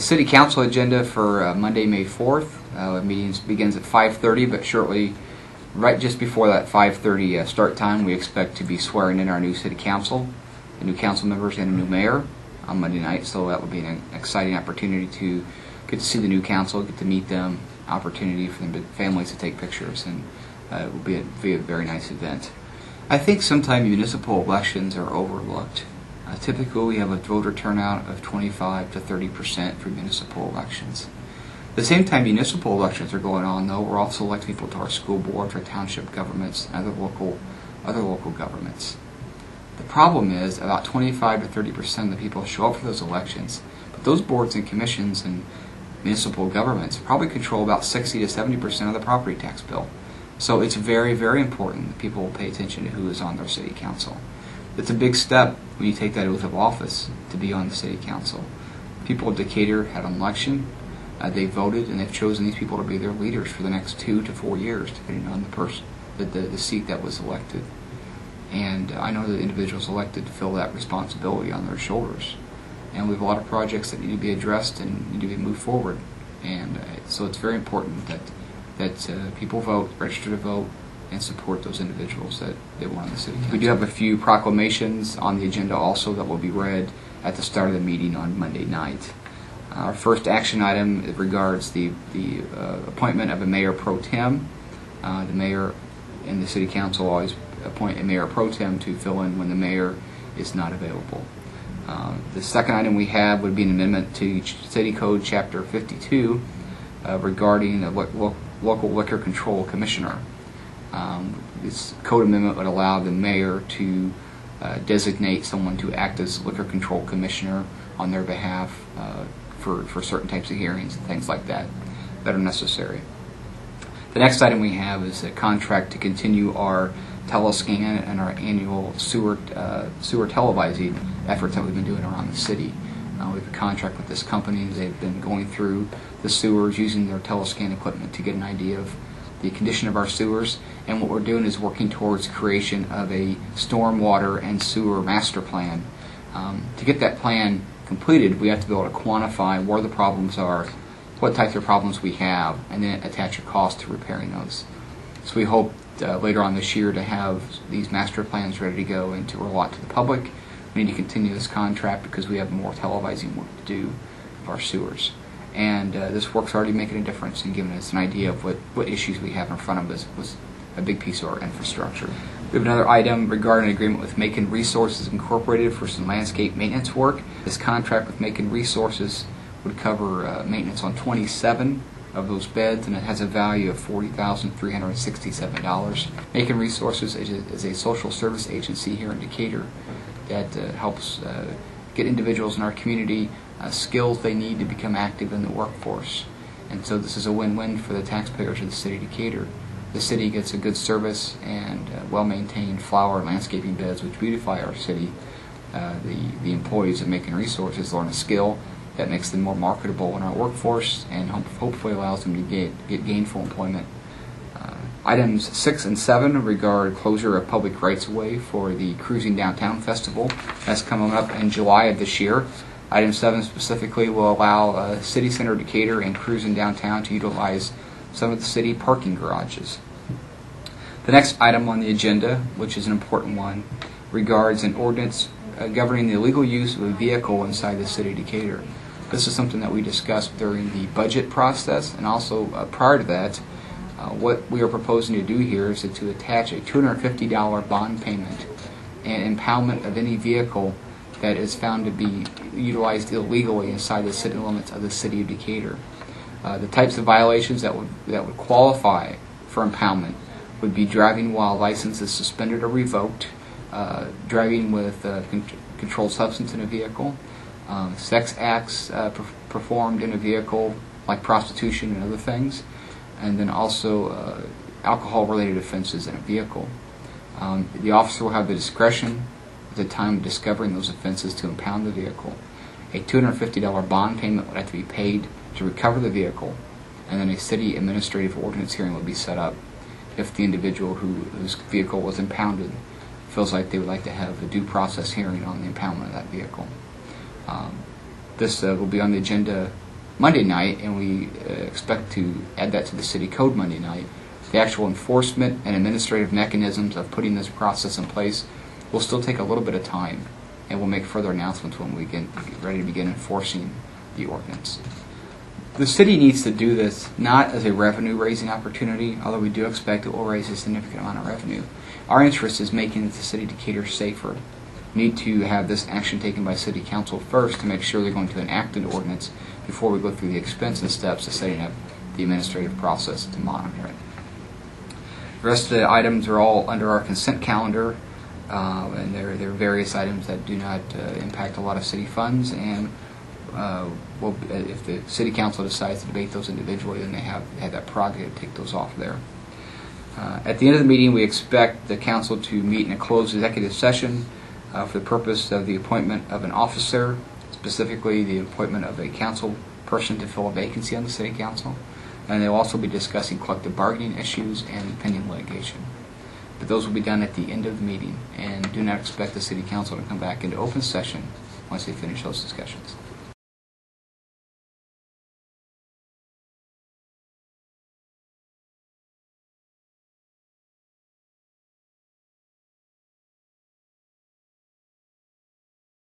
City Council agenda for Monday, May 4th. Meetings begins at 5:30, but shortly, right just before that 5:30 start time, we expect to be swearing in our new City Council, the new council members, and a new mayor on Monday night. So that will be an exciting opportunity to get to see the new council, get to meet them, opportunity for the families to take pictures, and it will be a very nice event. I think sometimes municipal elections are overlooked. Typically, we have a voter turnout of 25 to 30% for municipal elections. At the same time municipal elections are going on, though, we're also electing people to our school boards, our township governments, and other local governments. The problem is about 25 to 30% of the people show up for those elections, but those boards and commissions and municipal governments probably control about 60 to 70% of the property tax bill. So it's very, very important that people pay attention to who is on their city council. It's a big step when you take that oath of office to be on the city council. People of Decatur had an election, they voted, and they've chosen these people to be their leaders for the next 2 to 4 years, depending on the seat that was elected. And I know that individuals elected to fill that responsibility on their shoulders. And we have a lot of projects that need to be addressed and need to be moved forward. And so it's very important that people vote, register to vote, and support those individuals that they want in the city council. We do have a few proclamations on the agenda also that will be read at the start of the meeting on Monday night. Our first action item regards the appointment of a mayor pro tem. The mayor and the city council always appoint a mayor pro tem to fill in when the mayor is not available. The second item we have would be an amendment to City Code Chapter 52 regarding a local liquor control commissioner. This code amendment would allow the mayor to designate someone to act as liquor control commissioner on their behalf for certain types of hearings and things like that are necessary. The next item we have is a contract to continue our Tele Scan and our annual sewer televising efforts that we've been doing around the city. We have a contract with this company. They've been going through the sewers using their Tele Scan equipment to get an idea of the condition of our sewers, and what we're doing is working towards creation of a stormwater and sewer master plan. To get that plan completed, we have to be able to quantify where the problems are, what types of problems we have, and then attach a cost to repairing those. So we hope later on this year to have these master plans ready to go and to roll out to the public. We need to continue this contract because we have more televising work to do of our sewers. And this work's already making a difference and giving us an idea of what issues we have in front of us. Was a big piece of our infrastructure. We have another item regarding an agreement with Macon Resources Incorporated for some landscape maintenance work. This contract with Macon Resources would cover maintenance on 27 of those beds, and it has a value of $40,367. Macon Resources is a social service agency here in Decatur that helps get individuals in our community skills they need to become active in the workforce. And so this is a win-win for the taxpayers of the city of Decatur. The city gets a good service and well-maintained flower and landscaping beds which beautify our city. The employees of Macon Resources learn a skill that makes them more marketable in our workforce and hopefully allows them to get gainful employment. Items 6 and 7 regard closure of public rights-of-way for the Cruisin Downtown Festival. That's coming up in July of this year. Item 7 specifically will allow City Center Decatur and Cruisin Downtown to utilize some of the city parking garages. The next item on the agenda, which is an important one, regards an ordinance governing the illegal use of a vehicle inside the city of Decatur. This is something that we discussed during the budget process, and also prior to that, what we are proposing to do here is to attach a $250 bond payment and impoundment of any vehicle that is found to be utilized illegally inside the city limits of the city of Decatur. The types of violations that would qualify for impoundment would be driving while license is suspended or revoked, driving with controlled substance in a vehicle, sex acts performed in a vehicle like prostitution and other things, and then also alcohol-related offenses in a vehicle. The officer will have the discretion at the time of discovering those offenses to impound the vehicle. A $250 bond payment would have to be paid to recover the vehicle, and then a city administrative ordinance hearing would be set up if the individual whose vehicle was impounded feels like they would like to have a due process hearing on the impoundment of that vehicle. This will be on the agenda Monday night, and we expect to add that to the city code Monday night. The actual enforcement and administrative mechanisms of putting this process in place will still take a little bit of time, and we'll make further announcements when we get ready to begin enforcing the ordinance. The city needs to do this not as a revenue-raising opportunity, although we do expect it will raise a significant amount of revenue. Our interest is making the city of Decatur safer. We need to have this action taken by City Council first to make sure they're going to enact an ordinance before we go through the expense and steps of setting up the administrative process to monitor it. The rest of the items are all under our consent calendar, and there are various items that do not impact a lot of city funds, and if the City Council decides to debate those individually, then they have that prerogative to take those off there. At the end of the meeting, we expect the Council to meet in a closed executive session for the purpose of the appointment of an officer, specifically the appointment of a council person to fill a vacancy on the City Council. And they'll also be discussing collective bargaining issues and pending litigation. But those will be done at the end of the meeting, and do not expect the City Council to come back into open session once they finish those discussions.